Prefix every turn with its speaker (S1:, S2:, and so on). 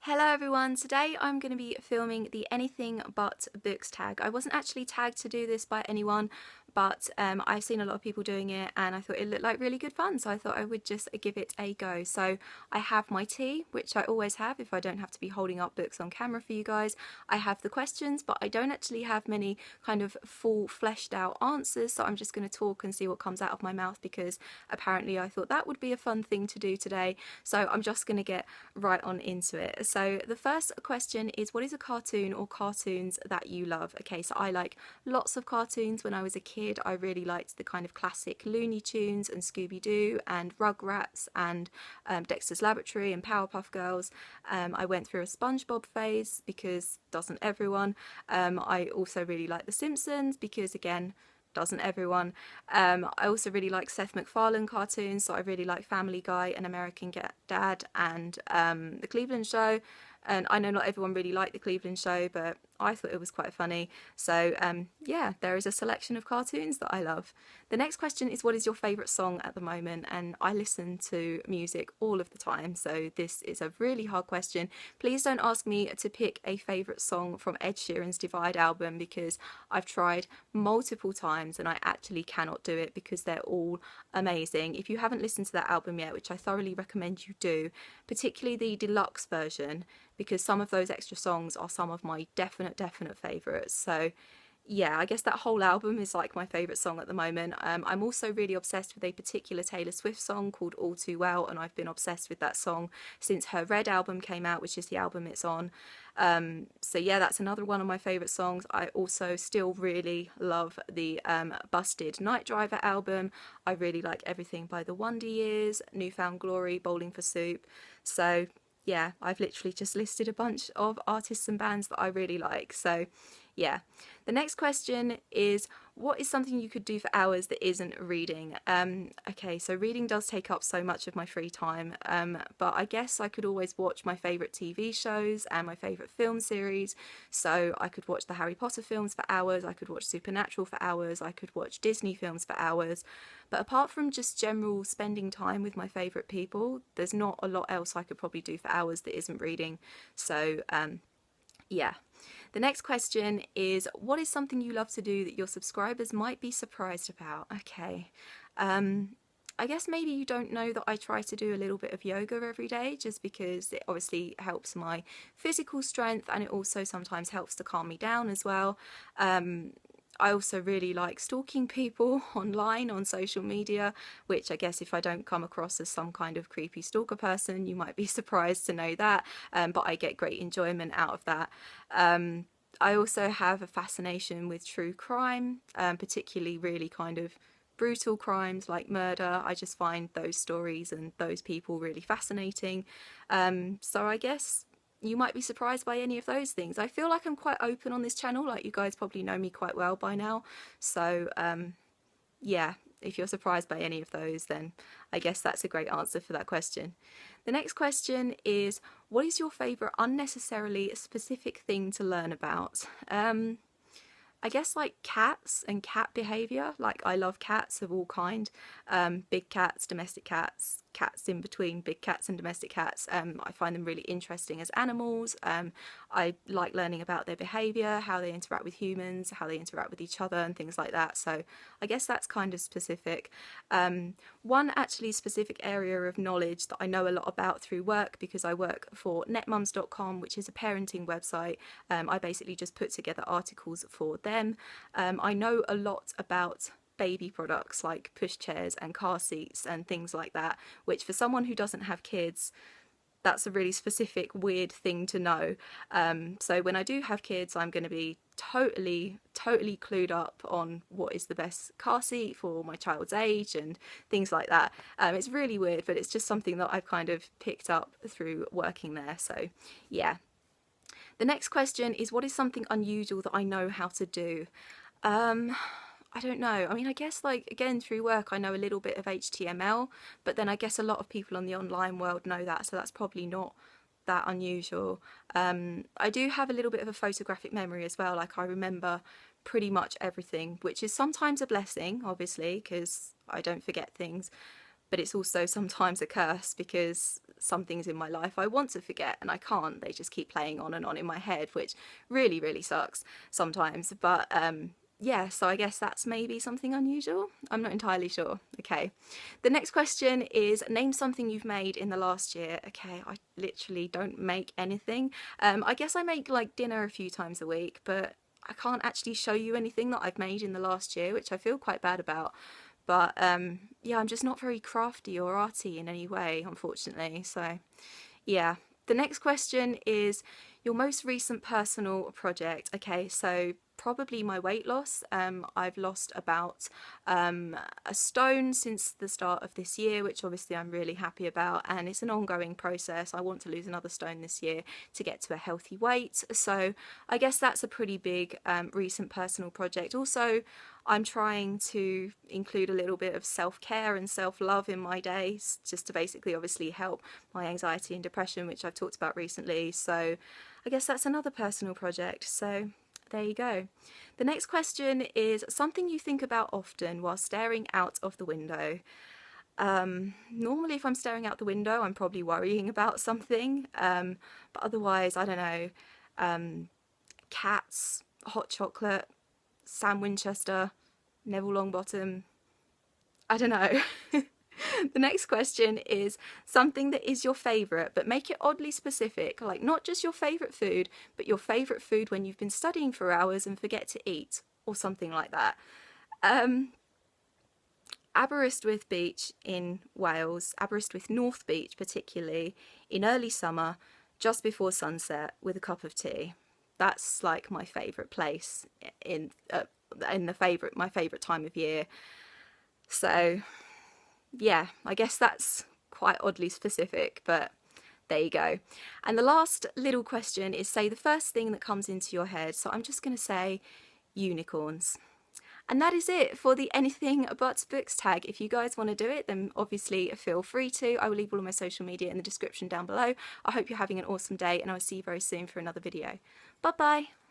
S1: Hello everyone, today I'm going to be filming the anything but books tag. I wasn't actually tagged to do this by anyone, but I've seen a lot of people doing it and I thought it looked like really good fun, so I thought I would just give it a go. So I have my tea, which I always have if I don't have to be holding up books on camera for you guys. I have the questions, but I don't actually have many kind of full fleshed out answers, so I'm just going to talk and see what comes out of my mouth because apparently I thought that would be a fun thing to do today. So I'm just going to get right on into it. So the first question is, what is a cartoon or cartoons that you love? Okay, so I like lots of cartoons. When I was a kid, I really liked the kind of classic Looney Tunes and Scooby-Doo and Rugrats and Dexter's Laboratory and Powerpuff Girls. I went through a SpongeBob phase because doesn't everyone? I also really like The Simpsons because again, doesn't everyone? I also really like Seth MacFarlane cartoons, so I really like Family Guy and American Dad and The Cleveland Show. And I know not everyone really liked The Cleveland Show, but I thought it was quite funny. So yeah, there is a selection of cartoons that I love. The next question is, what is your favourite song at the moment? And I listen to music all of the time, so this is a really hard question. Please don't ask me to pick a favourite song from Ed Sheeran's Divide album because I've tried multiple times and I actually cannot do it because they're all amazing. If you haven't listened to that album yet, which I thoroughly recommend you do, particularly the deluxe version, because some of those extra songs are some of my definite favourites. So yeah, I guess that whole album is like my favourite song at the moment. I'm also really obsessed with a particular Taylor Swift song called All Too Well, and I've been obsessed with that song since her Red album came out, which is the album it's on. So yeah, that's another one of my favourite songs. I also still really love the Busted Night Driver album. I really like everything by the Wonder Years, New Found Glory, Bowling for Soup. So yeah, I've literally just listed a bunch of artists and bands that I really like. So yeah. The next question is, what is something you could do for hours that isn't reading? Okay, so reading does take up so much of my free time, but I guess I could always watch my favourite TV shows and my favourite film series. So I could watch the Harry Potter films for hours, I could watch Supernatural for hours, I could watch Disney films for hours. But apart from just general spending time with my favourite people, there's not a lot else I could probably do for hours that isn't reading. So yeah. The next question is, what is something you love to do that your subscribers might be surprised about? Okay. I guess maybe you don't know that I try to do a little bit of yoga every day just because it obviously helps my physical strength and it also sometimes helps to calm me down as well. I also really like stalking people online on social media, which I guess if I don't come across as some kind of creepy stalker person, you might be surprised to know that, but I get great enjoyment out of that. I also have a fascination with true crime, particularly really kind of brutal crimes like murder. I just find those stories and those people really fascinating. So I guess you might be surprised by any of those things. I feel like I'm quite open on this channel, like you guys probably know me quite well by now. So yeah, if you're surprised by any of those, then I guess that's a great answer for that question. The next question is, what is your favourite unnecessarily specific thing to learn about? I guess like cats and cat behaviour. Like I love cats of all kind, big cats, domestic cats, cats in between big cats and domestic cats. I find them really interesting as animals. I like learning about their behaviour, how they interact with humans, how they interact with each other and things like that. So I guess that's kind of specific. One actually specific area of knowledge that I know a lot about through work, because I work for netmums.com, which is a parenting website. I basically just put together articles for them. I know a lot about baby products like pushchairs and car seats and things like that, which for someone who doesn't have kids, that's a really specific weird thing to know. So when I do have kids, I'm going to be totally clued up on what is the best car seat for my child's age and things like that. It's really weird, but it's just something that I've kind of picked up through working there. So yeah. The next question is, what is something unusual that I know how to do? I don't know. I mean, I guess like, again, through work, I know a little bit of HTML, but then I guess a lot of people on the online world know that, so that's probably not that unusual. I do have a little bit of a photographic memory as well. Like I remember pretty much everything, which is sometimes a blessing, obviously, because I don't forget things. but it's also sometimes a curse because some things in my life I want to forget and I can't. They just keep playing on and on in my head, which really, really sucks sometimes. But yeah, so I guess that's maybe something unusual. I'm not entirely sure. Okay. The next question is, name something you've made in the last year. Okay, I literally don't make anything. I guess I make like dinner a few times a week, but I can't actually show you anything that I've made in the last year, which I feel quite bad about. But yeah, I'm just not very crafty or arty in any way, unfortunately. So yeah. The next question is your most recent personal project. Okay, so probably my weight loss. I've lost about a stone since the start of this year, which obviously I'm really happy about, and it's an ongoing process. I want to lose another stone this year to get to a healthy weight. So I guess that's a pretty big recent personal project. Also, I'm trying to include a little bit of self-care and self-love in my days, just to basically obviously help my anxiety and depression, which I've talked about recently. So I guess that's another personal project. So there you go. The next question is something you think about often while staring out of the window. Normally if I'm staring out the window, I'm probably worrying about something. But otherwise, I don't know, cats, hot chocolate, Sam Winchester, Neville Longbottom, I don't know. The next question is something that is your favourite, but make it oddly specific, like not just your favourite food, but your favourite food when you've been studying for hours and forget to eat, or something like that. Aberystwyth Beach in Wales, Aberystwyth North Beach particularly, in early summer, just before sunset, with a cup of tea. That's like my favourite place in my favourite time of year. So yeah, I guess that's quite oddly specific, but there you go. And the last little question is, say the first thing that comes into your head. So I'm just going to say unicorns. And that is it for the anything but books tag. If you guys want to do it, then obviously feel free to. I will leave all of my social media in the description down below. I hope you're having an awesome day, and I'll see you very soon for another video. Bye bye.